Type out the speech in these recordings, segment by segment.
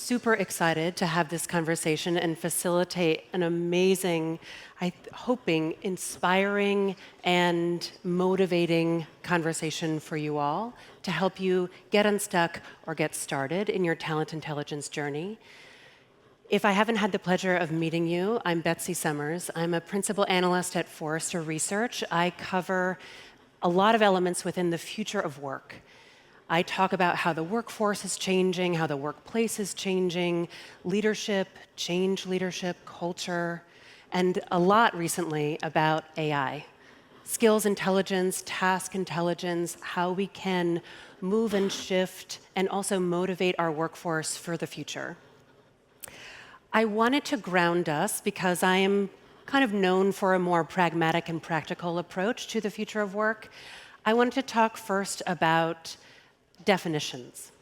super excited to have this conversation and facilitate an amazing, hoping, inspiring, and motivating conversation for you all to help you get unstuck or get started in your talent intelligence journey. If I haven't had the pleasure of meeting you, I'm Betsy Summers. I'm a principal analyst at Forrester Research. I cover a lot of elements within the future of work. I talk about how the workforce is changing, how the workplace is changing, leadership, change leadership, culture, and a lot recently about AI. Skills intelligence, task intelligence, how we can move and shift and also motivate our workforce for the future. I wanted to ground us because I am kind of known for a more pragmatic and practical approach to the future of work. I wanted to talk first about definitions.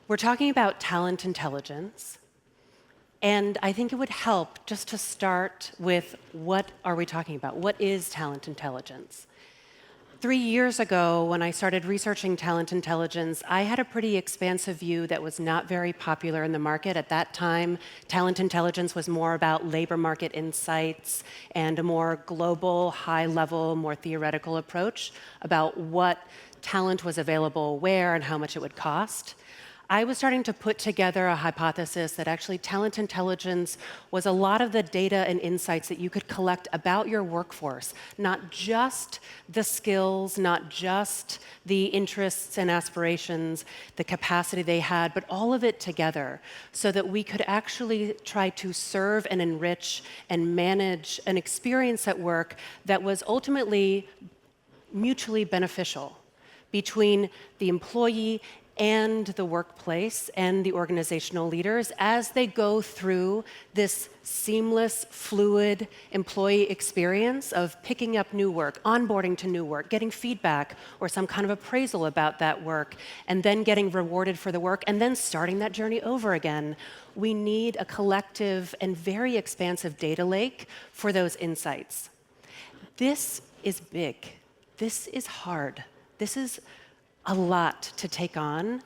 We're talking about talent intelligence, and I think it would help just to start with what are we talking about? What is talent intelligence? 3 years ago, when I started researching talent intelligence, I had a pretty expansive view that was not very popular in the market. At that time, talent intelligence was more about labor market insights and a more global, high-level, more theoretical approach about what talent was available where and how much it would cost. I was starting to put together a hypothesis that actually talent intelligence was a lot of the data and insights that you could collect about your workforce, not just the skills, not just the interests and aspirations, the capacity they had, but all of it together so that we could actually try to serve and enrich and manage an experience at work that was ultimately mutually beneficial between the employee and the workplace and the organizational leaders as they go through this seamless, fluid employee experience of picking up new work, onboarding to new work, getting feedback or some kind of appraisal about that work, and then getting rewarded for the work, and then starting that journey over again. We need a collective and very expansive data lake for those insights. This is big. This is hard. This is a lot to take on,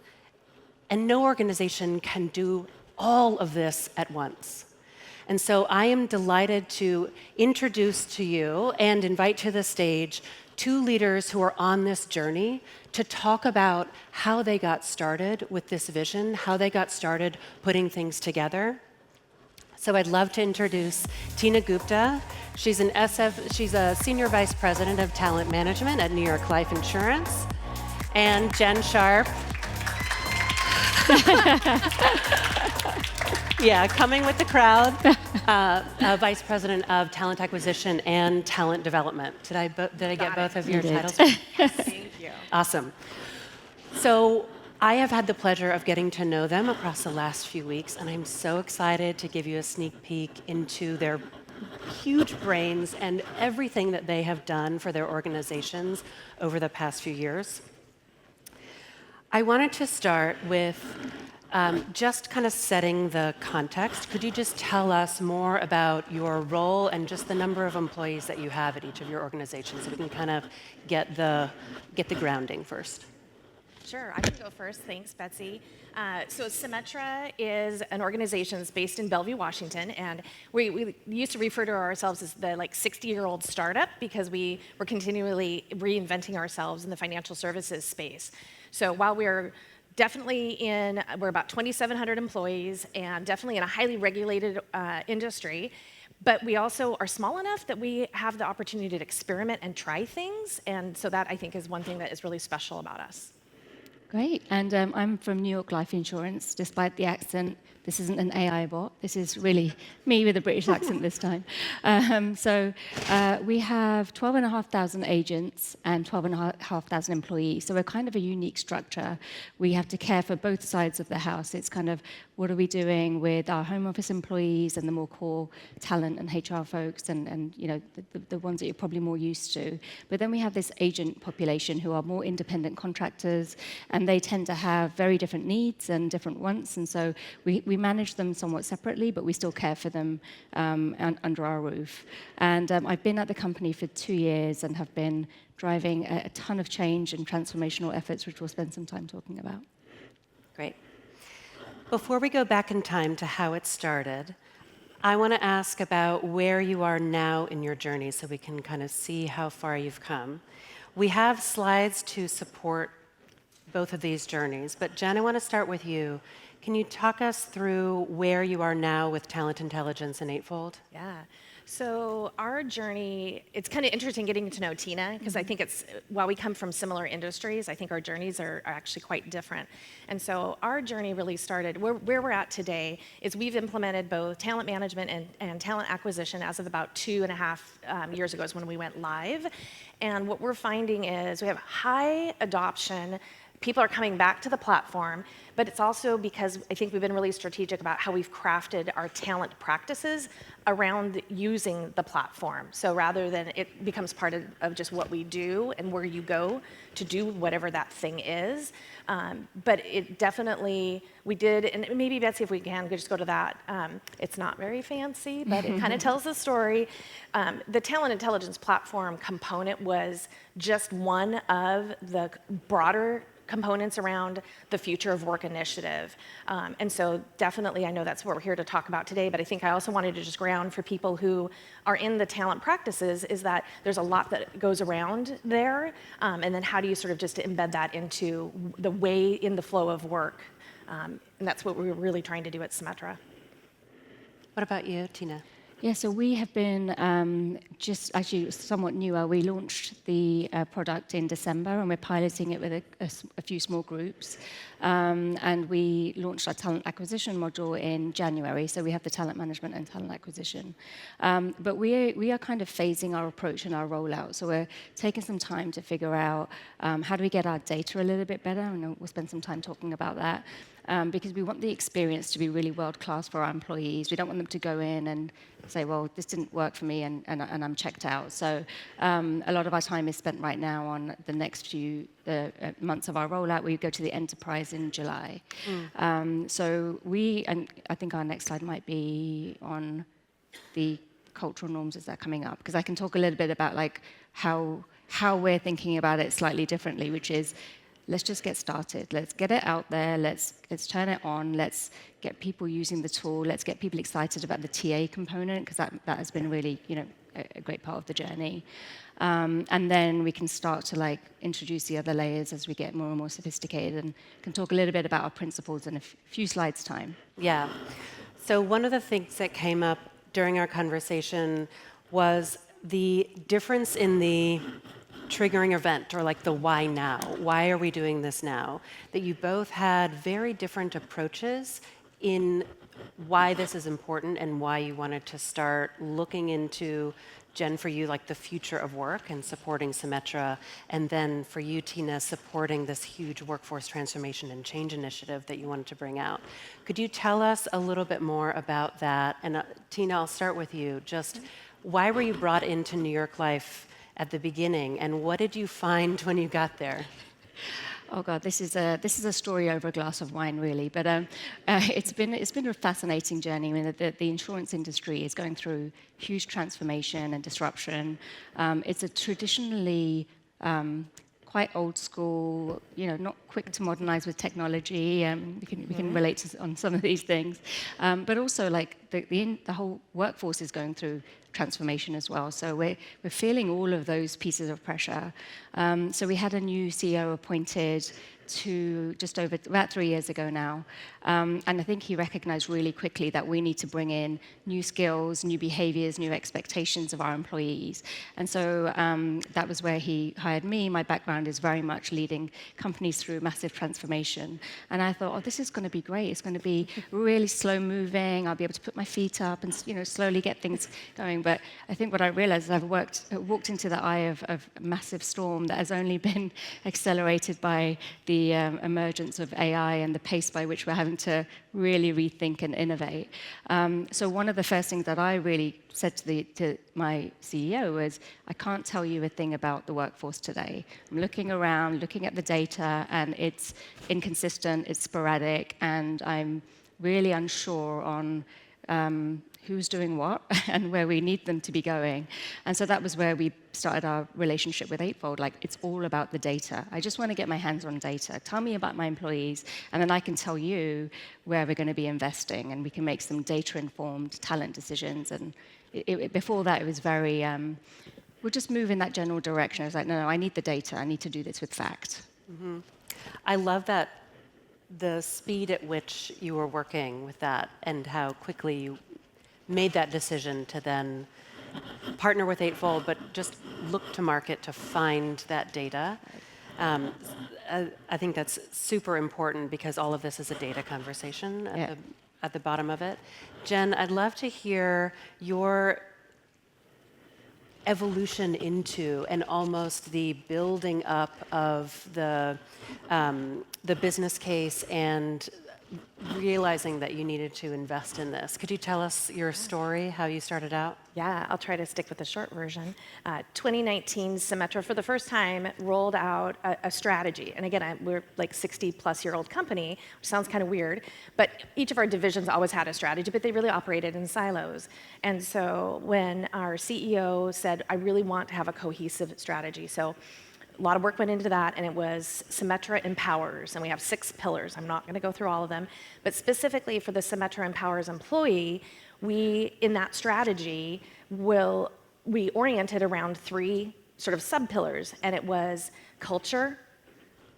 and no organization can do all of this at once. And so I am delighted to introduce to you and invite to the stage 2 leaders who are on this journey to talk about how they got started with this vision, how they got started putting things together. So I'd love to introduce Tina Gupta. She's a Senior Vice President of Talent Management at New York Life Insurance. And Jen Sharp. Yeah, coming with the crowd, Vice President of Talent Acquisition and Talent Development. Did I get both of your titles? Thank you. Awesome. So I have had the pleasure of getting to know them across the last few weeks, and I'm so excited to give you a sneak peek into their huge brains and everything that they have done for their organizations over the past few years. I wanted to start with just kind of setting the context. Could you just tell us more about your role and just the number of employees that you have at each of your organizations so we can kind of get the grounding first? Sure, I can go first. Thanks, Betsy. So Symetra is an organization that's based in Bellevue, Washington, and we used to refer to ourselves as the 60-year-old startup because we were continually reinventing ourselves in the financial services space. So while we're about 2,700 employees and definitely in a highly regulated industry, but we also are small enough that we have the opportunity to experiment and try things, and so that I think is one thing that is really special about us. Great, and I'm from New York Life Insurance. Despite the accent, this isn't an AI bot. This is really me with a British accent this time. We have 12,500 agents and 12,500 employees. So we're kind of a unique structure. We have to care for both sides of the house. It's kind of what are we doing with our home office employees and the more core talent and HR folks and the ones that you're probably more used to. But then we have this agent population who are more independent contractors, and they tend to have very different needs and different wants. And so we manage them somewhat separately, but we still care for them under our roof. And I've been at the company for 2 years and have been driving a ton of change and transformational efforts, which we'll spend some time talking about. Great. Before we go back in time to how it started, I want to ask about where you are now in your journey so we can kind of see how far you've come. We have slides to support both of these journeys, but Jen, I want to start with you. Can you talk us through where you are now with talent intelligence and Eightfold? Yeah. So our journey, it's kind of interesting getting to know Tina, because I think while we come from similar industries, I think our journeys are actually quite different. And so our journey really started, where we're at today is we've implemented both talent management and talent acquisition as of about 2.5 years ago is when we went live. And what we're finding is we have high adoption. People are coming back to the platform, but it's also because I think we've been really strategic about how we've crafted our talent practices around using the platform. So rather than it becomes part of just what we do and where you go to do whatever that thing is. But it definitely, we did, and maybe Betsy, if we can just go to that. It's not very fancy, but it kind of tells the story. The talent intelligence platform component was just one of the broader components around the Future of Work initiative. And so definitely, I know that's what we're here to talk about today, but I think I also wanted to just ground for people who are in the talent practices is that there's a lot that goes around there, and then how do you sort of just embed that into the way in the flow of work? And that's what we're really trying to do at Symetra. What about you, Tina? Yeah, so we have been just actually somewhat newer. We launched the product in December, and we're piloting it with a few small groups. And we launched our talent acquisition module in January, so we have the talent management and talent acquisition. But we are kind of phasing our approach and our rollout. So we're taking some time to figure out how do we get our data a little bit better, and we'll spend some time talking about that. Because we want the experience to be really world-class for our employees. We don't want them to go in and say, well, this didn't work for me and I'm checked out. So a lot of our time is spent right now on the next few months of our rollout. We go to the enterprise in July. So and I think our next slide might be on the cultural norms as they're coming up, because I can talk a little bit about like how we're thinking about it slightly differently, which is, let's just get started. Let's get it out there. Let's turn it on. Let's get people using the tool. Let's get people excited about the TA component, because that has been really, a great part of the journey. And then we can start to like introduce the other layers as we get more and more sophisticated, and can talk a little bit about our principles in a few slides' time. Yeah. So one of the things that came up during our conversation was the difference in the triggering event, or like the why now. Why are we doing this now? That you both had very different approaches in why this is important and why you wanted to start looking into, Jen, for you, like the future of work and supporting Symetra, and then for you, Tina, supporting this huge workforce transformation and change initiative that you wanted to bring out. Could you tell us a little bit more about that? And Tina, I'll start with you. Just why were you brought into New York Life at the beginning, and what did you find when you got there? Oh God, this is a story over a glass of wine, really. But it's been a fascinating journey. I mean, the insurance industry is going through huge transformation and disruption. It's a traditionally quite old school, not quick to modernize with technology. We can relate on some of these things, but also like the whole workforce is going through transformation as well. So we're feeling all of those pieces of pressure. So we had a new CEO appointed just over about 3 years ago now. And I think he recognized really quickly that we need to bring in new skills, new behaviors, new expectations of our employees. And so that was where he hired me. My background is very much leading companies through massive transformation. And I thought, this is going to be great. It's going to be really slow moving. I'll be able to put my feet up and slowly get things going. But I think what I realized is I've walked into the eye of a massive storm that has only been accelerated by the emergence of AI and the pace by which we're having to really rethink and innovate. So one of the first things that I really said to my CEO was, I can't tell you a thing about the workforce today. I'm looking around, looking at the data, and it's inconsistent, it's sporadic, and I'm really unsure on who's doing what and where we need them to be going. And so that was where we started our relationship with Eightfold. Like, it's all about the data. I just want to get my hands on data. Tell me about my employees, and then I can tell you where we're going to be investing, and we can make some data-informed talent decisions. And before that, it was very, we'll just move in that general direction. I was like, no, I need the data. I need to do this with fact. I love that, the speed at which you were working with that and how quickly you made that decision to then partner with Eightfold, but just look to market to find that data. I think that's super important because all of this is a data conversation at the bottom of it. Jen, I'd love to hear your evolution into and almost the building up of the business case and realizing that you needed to invest in this. Could you tell us your story, how you started out? Yeah, I'll try to stick with the short version. 2019, Symetra, for the first time, rolled out a strategy. And again, we're like 60-plus-year-old company, which sounds kind of weird, but each of our divisions always had a strategy, but they really operated in silos. And so when our CEO said, I really want to have a cohesive strategy, so a lot of work went into that, and it was Symetra Empowers, and we have 6 pillars. I'm not going to go through all of them, but specifically for the Symetra Empowers employee, we, in that strategy, we oriented around 3 sort of sub-pillars, and it was culture,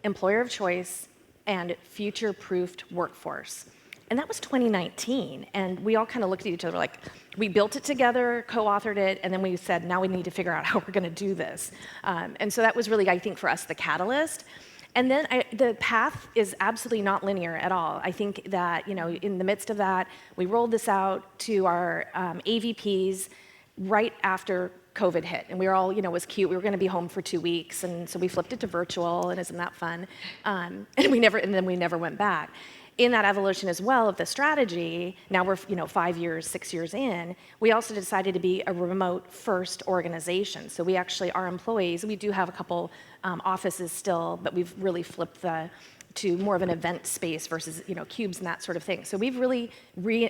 employer of choice, and future-proofed workforce. And that was 2019, and we all kind of looked at each other like, we built it together, co-authored it, and then we said, now we need to figure out how we're going to do this. And so that was really, I think, for us, the catalyst. And then the path is absolutely not linear at all. I think that, in the midst of that, we rolled this out to our AVPs right after COVID hit, and we were all, it was cute. We were going to be home for 2 weeks, and so we flipped it to virtual, and isn't that fun? And then we never went back. In that evolution as well of the strategy, now we're 5 years, 6 years in, we also decided to be a remote-first organization. So we actually, our employees, we do have a couple offices still, but we've really flipped to more of an event space versus cubes and that sort of thing. So we've really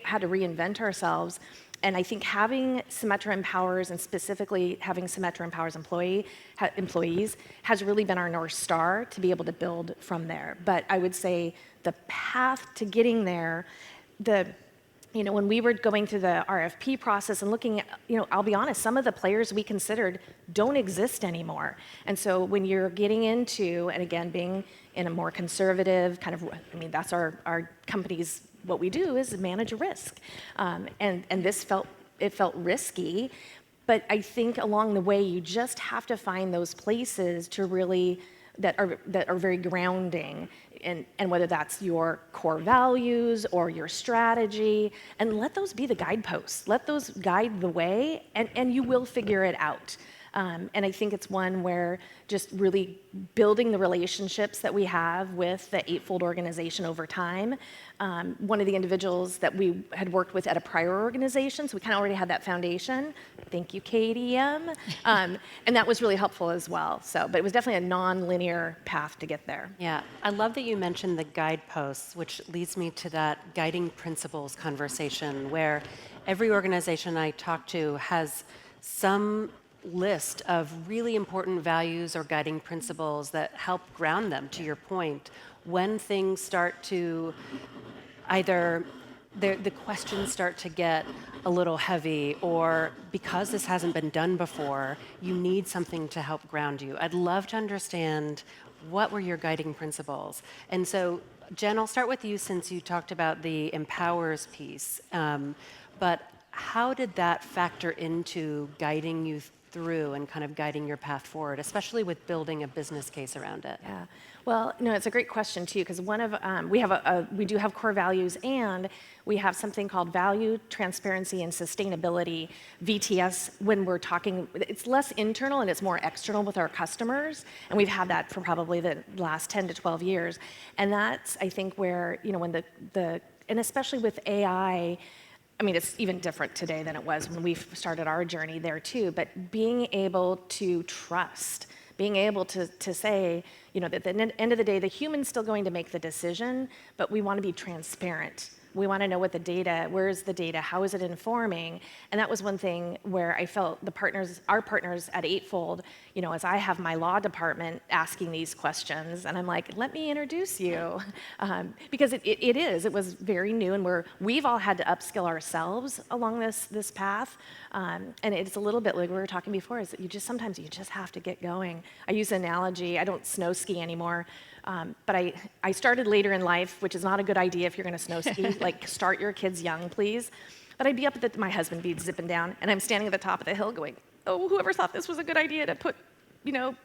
had to reinvent ourselves. And I think having Symetra Empowers, and specifically having Symetra Empowers employees, has really been our North Star to be able to build from there. But I would say the path to getting there, when we were going through the RFP process and looking at, I'll be honest, some of the players we considered don't exist anymore. And so when you're getting into, and again, being in a more conservative kind of, that's our company's, what we do is manage risk. And this felt risky, but I think along the way, you just have to find those places to really, that are very grounding, and whether that's your core values or your strategy, and let those be the guideposts. Let those guide the way, and you will figure it out. And I think it's one where just really building the relationships that we have with the Eightfold organization over time. One of the individuals that we had worked with at a prior organization, so we kind of already had that foundation. Thank you, KDM. And that was really helpful as well. But it was definitely a non-linear path to get there. Yeah, I love that you mentioned the guideposts, which leads me to that guiding principles conversation where every organization I talk to has some list of really important values or guiding principles that help ground them, to your point, when things start to either the questions start to get a little heavy, or because this hasn't been done before, you need something to help ground you. I'd love to understand what were your guiding principles. And so, Jen, I'll start with you since you talked about the empowers piece. But how did that factor into guiding you through and kind of guiding your path forward, especially with building a business case around it? Yeah, well, it's a great question too, because one of we do have core values, and we have something called value, transparency, and sustainability, VTS. When we're talking, it's less internal and it's more external with our customers, and we've had that for probably the last 10 to 12 years, and that's, I think, where when and especially with AI. It's even different today than it was when we started our journey there too, but being able to trust, being able to say, that at the end of the day, the human's still going to make the decision, but we want to be transparent We want to know what the data, where is the data, how is it informing? And that was one thing where I felt our partners at Eightfold, as I have my law department asking these questions, and I'm like, let me introduce you. Because it was very new, and we've all had to upskill ourselves along this path. And it's a little bit like we were talking before, is that sometimes you just have to get going. I use an analogy, I don't snow ski anymore, but I started later in life, which is not a good idea if you're going to snow ski. Like, start your kids young, please. But I'd be up at my husband be zipping down, and I'm standing at the top of the hill going, oh, whoever thought this was a good idea to put,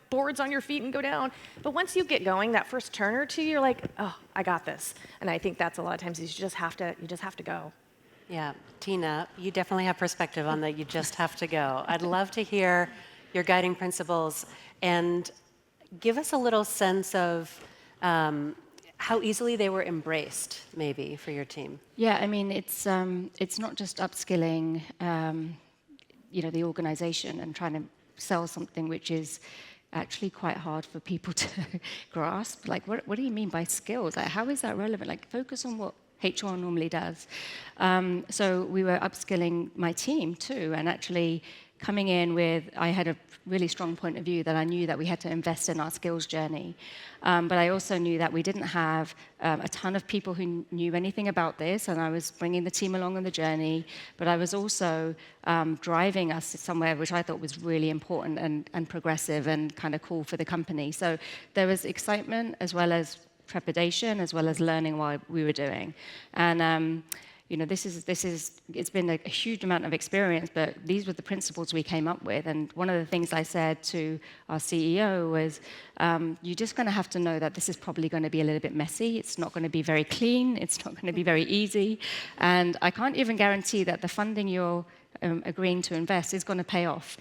boards on your feet and go down. But once you get going, that first turn or two, you're like, oh, I got this. And I think that's a lot of times you just have to go. Yeah, Tina, you definitely have perspective on that. You just have to go. I'd love to hear your guiding principles and give us a little sense of how easily they were embraced, maybe, for your team. Yeah, I mean, it's not just upskilling, the organization and trying to sell something which is actually quite hard for people to grasp. Like, what do you mean by skills? Like, how is that relevant? Like, focus on what HR normally does. So we were upskilling my team too, and actually coming in with, I had a really strong point of view that I knew that we had to invest in our skills journey. But I also knew that we didn't have a ton of people who knew anything about this, and I was bringing the team along on the journey, but I was also driving us somewhere which I thought was really important and progressive and kind of cool for the company. So there was excitement as well as trepidation, as well as learning while we were doing. And it's been a huge amount of experience, but these were the principles we came up with. And one of the things I said to our CEO was, you're just going to have to know that this is probably going to be a little bit messy. It's not going to be very clean. It's not going to be very easy. And I can't even guarantee that the funding you're agreeing to invest is going to pay off.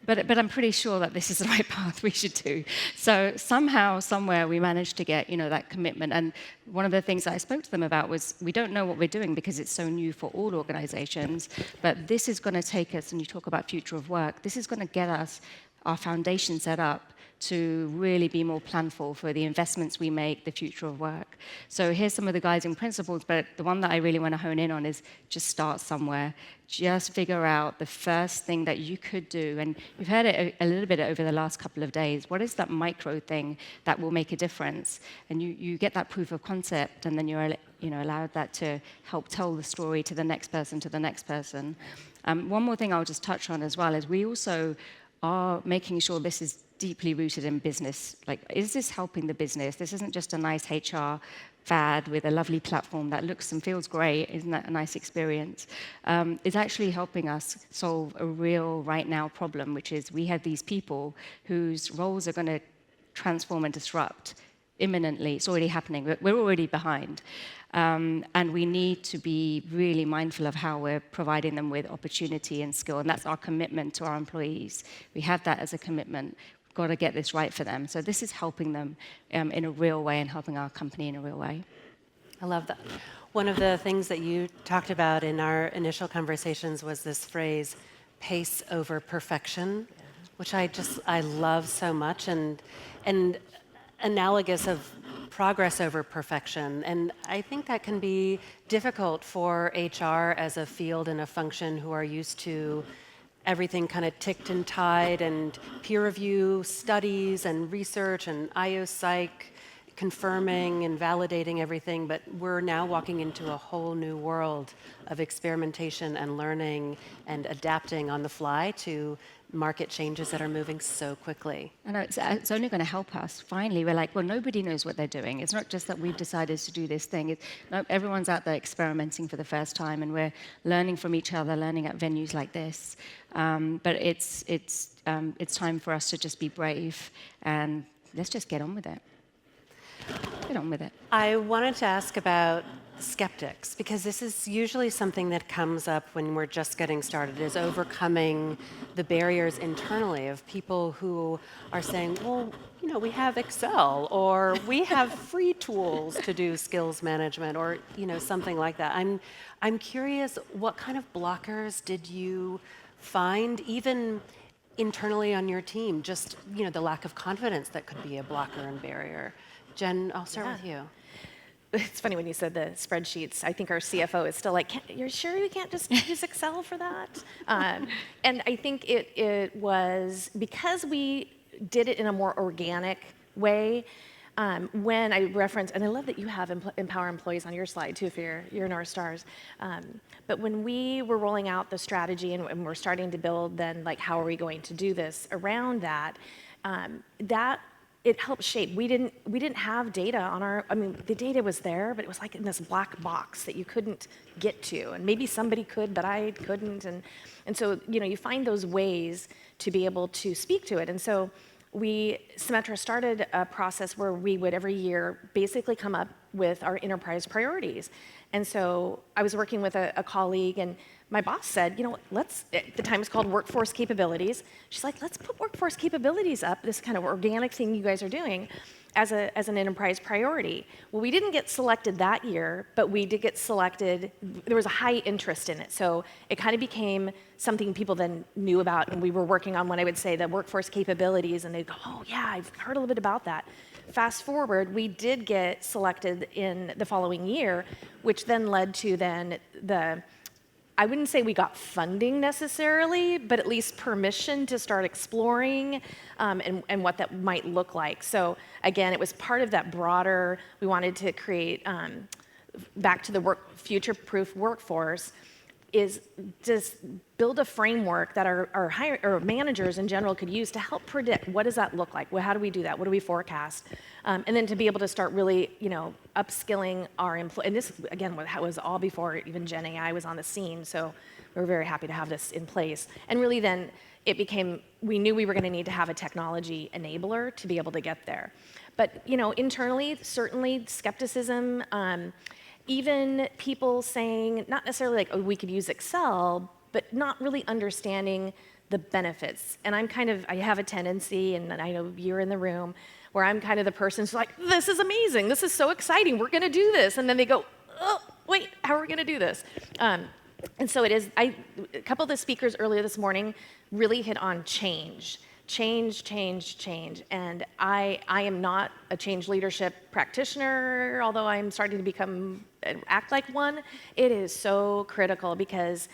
But I'm pretty sure that this is the right path we should do. So somehow, somewhere, we managed to get that commitment. And one of the things I spoke to them about was, we don't know what we're doing because it's so new for all organizations, but this is going to take us, and you talk about future of work, this is going to get us our foundation set up to really be more planful for the investments we make, the future of work. So here's some of the guiding principles, but the one that I really want to hone in on is just start somewhere. Just figure out the first thing that you could do. And you've heard it a little bit over the last couple of days. What is that micro thing that will make a difference? And you get that proof of concept, and then you're allowed that to help tell the story to the next person, to the next person. One more thing I'll just touch on as well is we also are making sure this is deeply rooted in business. Like, is this helping the business? This isn't just a nice HR fad with a lovely platform that looks and feels great. Isn't that a nice experience? It's actually helping us solve a real right now problem, which is we have these people whose roles are going to transform and disrupt imminently. It's already happening. We're already behind. And we need to be really mindful of how we're providing them with opportunity and skill. And that's our commitment to our employees. We have that as a commitment. We've got to get this right for them. So this is helping them in a real way and helping our company in a real way. I love that. One of the things that you talked about in our initial conversations was this phrase, pace over perfection, which I love so much, and analogous of progress over perfection. And I think that can be difficult for HR as a field and a function who are used to everything kind of ticked and tied, and peer review studies and research and IO Psych confirming and validating everything. But we're now walking into a whole new world of experimentation and learning and adapting on the fly to market changes that are moving so quickly. I know it's only going to help us. Finally, we're like, well, nobody knows what they're doing. It's not just that we've decided to do this thing. Everyone's out there experimenting for the first time, and we're learning from each other, learning at venues like this. But it's time for us to just be brave, and let's just get on with it. Get on with it. I wanted to ask about skeptics, because this is usually something that comes up when we're just getting started, is overcoming the barriers internally of people who are saying, well, we have Excel, or we have free tools to do skills management, or something like that. I'm curious, what kind of blockers did you find, even internally on your team? Just the lack of confidence that could be a blocker and barrier. Jen, I'll start with you. it's funny when you said the spreadsheets. I think our CFO is still like, "You're sure you can't just use Excel for that?" And I think it was because we did it in a more organic way. When I reference, and I love that you have empower employees on your slide too, if you're in our stars. But when we were rolling out the strategy and we're starting to build, then like how are we going to do this around that? That it helped shape. We didn't have data on our. I mean, the data was there, but it was like in this black box that you couldn't get to, and maybe somebody could, but I couldn't, and so you find those ways to be able to speak to it, and so. Symetra started a process where we would every year basically come up with our enterprise priorities. And so I was working with a colleague, and my boss said, at the time it's called workforce capabilities. She's like, let's put workforce capabilities up, this kind of organic thing you guys are doing, as an enterprise priority. Well, we didn't get selected that year, but we did get selected. There was a high interest in it. So it kind of became something people then knew about, and we were working on when I would say the workforce capabilities, and they'd go, oh yeah, I've heard a little bit about that. Fast forward, we did get selected in the following year, which then led to I wouldn't say we got funding necessarily, but at least permission to start exploring and what that might look like. So again, it was part of that broader, we wanted to create, back to the future-proof workforce, is just build a framework that our managers in general could use to help predict what does that look like? Well, how do we do that? What do we forecast? And then to be able to start really, upskilling our employees. And this, again, was all before even Gen AI was on the scene. So we were very happy to have this in place. And really then it became, we knew we were going to need to have a technology enabler to be able to get there. But, internally, certainly skepticism, even people saying, not necessarily like, oh, we could use Excel, but not really understanding the benefits. And I have a tendency, and I know you're in the room, where I'm kind of the person who's like, this is amazing, this is so exciting, we're gonna do this. And then they go, oh, wait, how are we gonna do this? And so it is, a couple of the speakers earlier this morning really hit on change. Change. And I am not a change leadership practitioner, although I'm starting to act like one. It is so critical because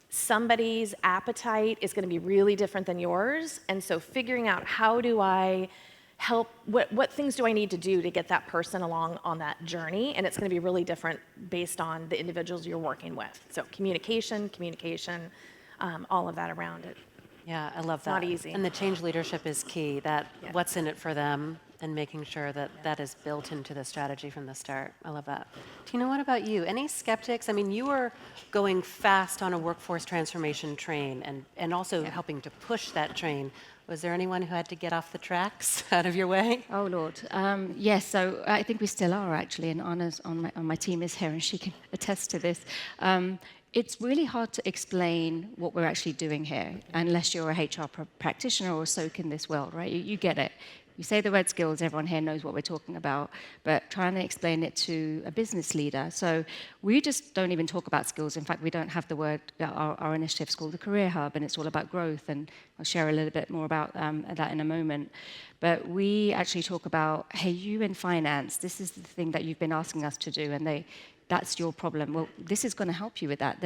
somebody's appetite is going to be really different than yours. And so figuring out how do I help, what things do I need to do to get that person along on that journey? And it's going to be really different based on the individuals you're working with. So communication, all of that around it. Yeah, I love that. Not easy. And the change leadership is key, what's in it for them and making sure that that is built into the strategy from the start. I love that. Tina, what about you? Any skeptics? I mean, you were going fast on a workforce transformation train and also helping to push that train. Was there anyone who had to get off the tracks out of your way? Oh, Lord. Yes, so I think we still are, actually, and Anna's on my team is here, and she can attest to this. It's really hard to explain what we're actually doing here unless you're a HR practitioner or soak in this world, right? You get it. You say the word skills, everyone here knows what we're talking about, but trying to explain it to a business leader. So we just don't even talk about skills. In fact, we don't have the word, our initiative's called the Career Hub, and it's all about growth, and I'll share a little bit more about that in a moment. But we actually talk about, hey, you in finance, this is the thing that you've been asking us to do, and that's your problem. Well, this is going to help you with that.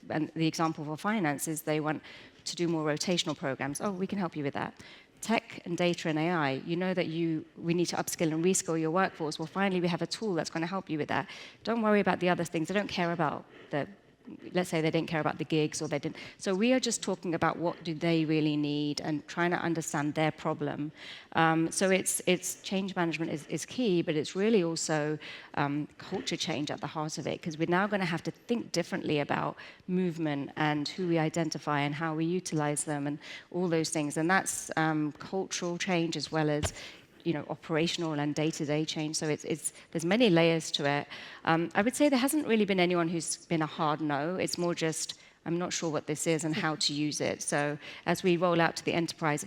And the example for finance is they want to do more rotational programs. Oh, we can help you with that. Tech and data and AI, you know that we need to upskill and reskill your workforce. Well, finally, we have a tool that's going to help you with that. Don't worry about the other things. They don't care about let's say they didn't care about the gigs or they didn't. So we are just talking about what do they really need and trying to understand their problem. So it's change management is key, but it's really also culture change at the heart of it, because we're now going to have to think differently about movement and who we identify and how we utilize them and all those things. And that's cultural change as well as operational and day-to-day change. So there's many layers to it. I would say there hasn't really been anyone who's been a hard no. It's more just, I'm not sure what this is and how to use it. So as we roll out to the enterprise,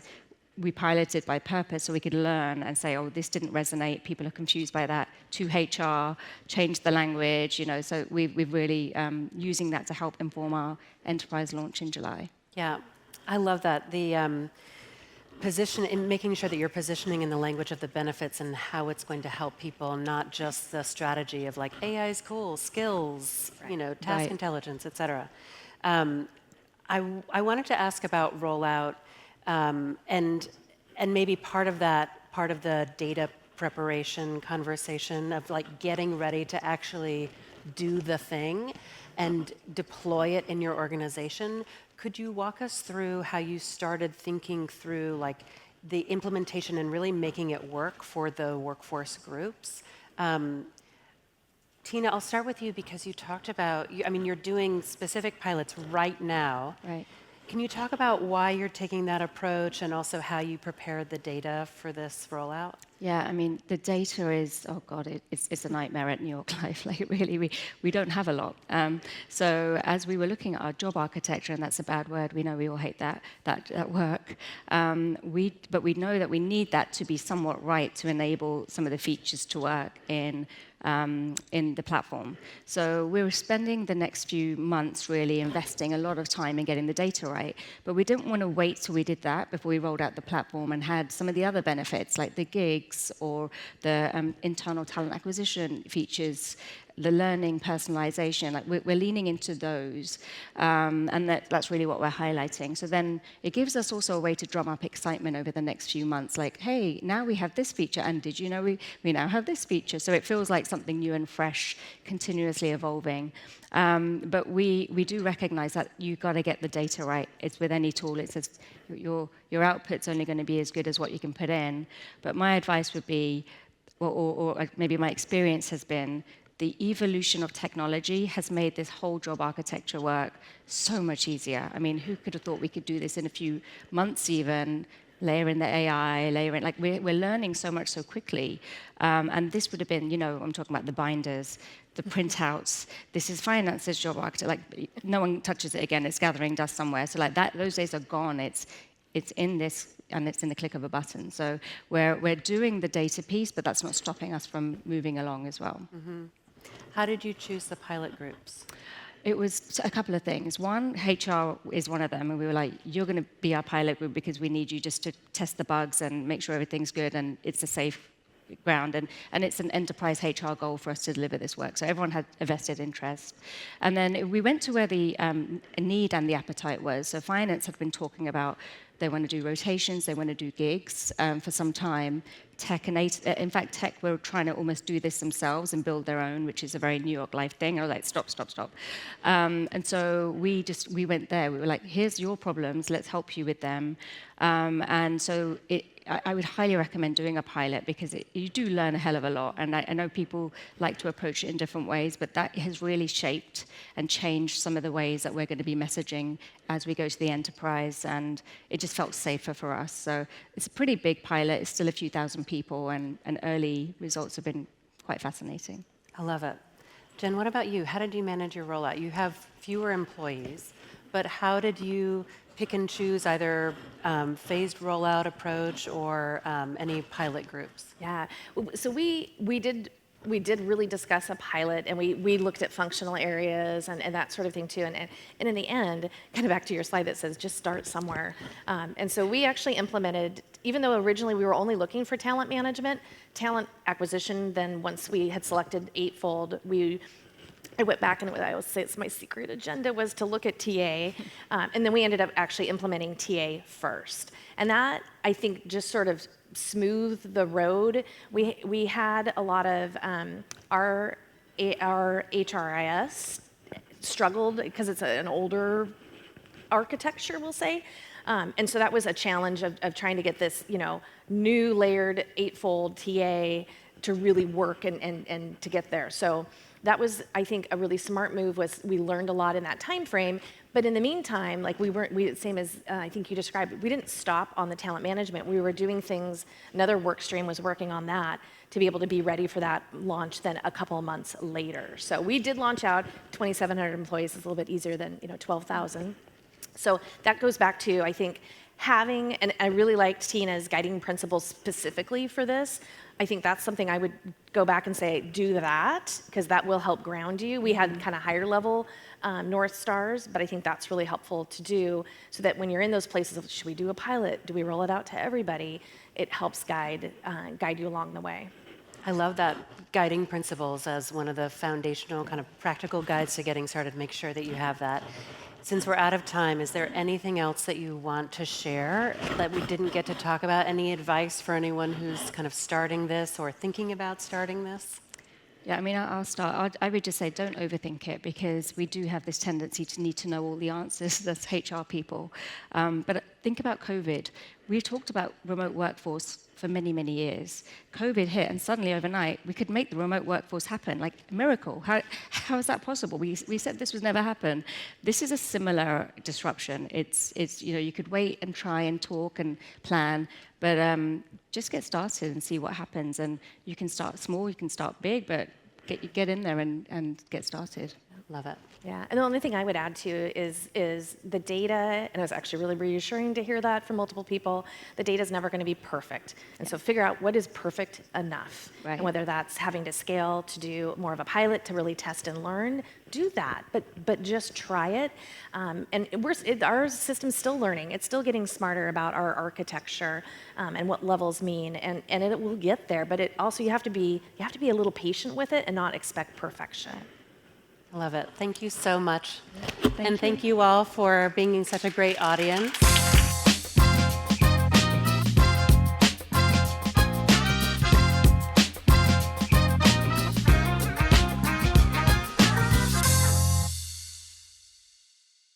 we piloted by purpose so we could learn and say, oh, this didn't resonate. People are confused by that. To HR, change the language. So we've really using that to help inform our enterprise launch in July. Yeah, I love that. position in making sure that you're positioning in the language of the benefits and how it's going to help people, not just the strategy of like AI is cool, skills, task Right. intelligence, et cetera. I wanted to ask about rollout, and maybe part of the data preparation conversation of like getting ready to actually do the thing and deploy it in your organization. Could you walk us through how you started thinking through like the implementation and really making it work for the workforce groups? Tina, I'll start with you because you talked about, you're doing specific pilots right now. Right. Can you talk about why you're taking that approach and also how you prepared the data for this rollout? Yeah, I mean, the data is, oh God, it's a nightmare at New York Life. Like, really, we don't have a lot. So as we were looking at our job architecture, and that's a bad word, we know we all hate that work, but we know that we need that to be somewhat right to enable some of the features to work in the platform. So we were spending the next few months really investing a lot of time in getting the data right, but we didn't want to wait till we did that before we rolled out the platform and had some of the other benefits like the gigs or the internal talent acquisition features, the learning personalization. Like we're leaning into those, and that's really what we're highlighting. So then it gives us also a way to drum up excitement over the next few months. Like, hey, now we have this feature, and did you know we now have this feature? So it feels like something new and fresh, continuously evolving. But we do recognize that you've got to get the data right. It's with any tool. It says your output's only going to be as good as what you can put in. But my advice would be, or maybe my experience has been, the evolution of technology has made this whole job architecture work so much easier. I mean, who could have thought we could do this in a few months even? Layer in the AI, like we're learning so much so quickly. And this would have been, I'm talking about the binders, the printouts. This is finance's job architecture. Like no one touches it again. It's gathering dust somewhere. So like that, those days are gone. It's in this, and it's in the click of a button. So we're doing the data piece, but that's not stopping us from moving along as well. Mm-hmm. How did you choose the pilot groups? It was a couple of things. One, HR is one of them, and we were like, you're going to be our pilot group because we need you just to test the bugs and make sure everything's good and it's a safe ground. And it's an enterprise HR goal for us to deliver this work. So everyone had a vested interest. And then we went to where the need and the appetite was. So finance had been talking about they want to do rotations, they want to do gigs for some time. Tech and in fact, tech were trying to almost do this themselves and build their own, which is a very New York Life thing. I was like, stop. And so we went there. We were like, here's your problems. Let's help you with them. And so I would highly recommend doing a pilot because you do learn a hell of a lot. And I know people like to approach it in different ways, but that has really shaped and changed some of the ways that we're going to be messaging as we go to the enterprise. And it just felt safer for us. So it's a pretty big pilot. It's still a few thousand people, and early results have been quite fascinating. I love it. Jen, what about you? How did you manage your rollout? You have fewer employees, but how did you pick and choose either phased rollout approach or any pilot groups? Yeah, so we did really discuss a pilot, and we looked at functional areas and that sort of thing too. And in the end, kind of back to your slide that says just start somewhere. And so we actually implemented, even though originally we were only looking for talent management, talent acquisition. Then once we had selected Eightfold, I went back, and I always say it's my secret agenda, was to look at TA. And then we ended up actually implementing TA first. And that, I think, just sort of smoothed the road. We had a lot of our HRIS struggled because it's an older architecture, we'll say. And so that was a challenge of trying to get this, new layered Eightfold TA to really work and to get there. So that was, I think, a really smart move. We learned a lot in that time frame. But in the meantime, like same as I think you described, we didn't stop on the talent management. We were doing things. Another work stream was working on that to be able to be ready for that launch then a couple of months later. So we did launch out 2,700 employees. It's a little bit easier than 12,000. So that goes back to, I think, having, and I really liked Tina's guiding principles specifically for this. I think that's something I would go back and say, do that, because that will help ground you. We had kind of higher level North Stars, but I think that's really helpful to do so that when you're in those places of, should we do a pilot? Do we roll it out to everybody? It helps guide you along the way. I love that guiding principles as one of the foundational kind of practical guides to getting started. Make sure that you have that. Since we're out of time, is there anything else that you want to share that we didn't get to talk about? Any advice for anyone who's kind of starting this or thinking about starting this? Yeah, I mean, I'll start. I would just say don't overthink it, because we do have this tendency to need to know all the answers as HR people. But think about COVID. We talked about remote workforce for many, many years. COVID hit, and suddenly overnight, we could make the remote workforce happen, like a miracle. How is that possible? We said this would never happen. This is a similar disruption. It's you could wait and try and talk and plan, but just get started and see what happens. And you can start small, you can start big, but get in there and get started. Love it. Yeah, and the only thing I would add to is the data, and it was actually really reassuring to hear that from multiple people. The data is never going to be perfect, and so figure out what is perfect enough, Right. and whether that's having to scale to do more of a pilot to really test and learn. Do that, but just try it. And our system's still learning. It's still getting smarter about our architecture and what levels mean, and it will get there. But it also you have to be a little patient with it and not expect perfection. Love it. Thank you so much. Thank you all for being such a great audience.